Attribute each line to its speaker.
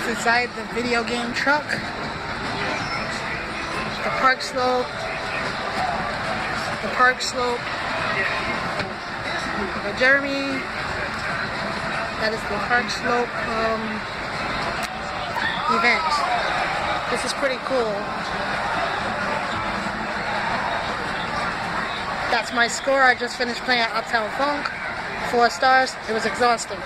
Speaker 1: That's inside the video game truck. The Park Slope. The Park Slope. Jeremy. That is the Park Slope event. This is pretty cool. That's my score. I just finished playing Uptown Funk. 4 stars. It was exhausting.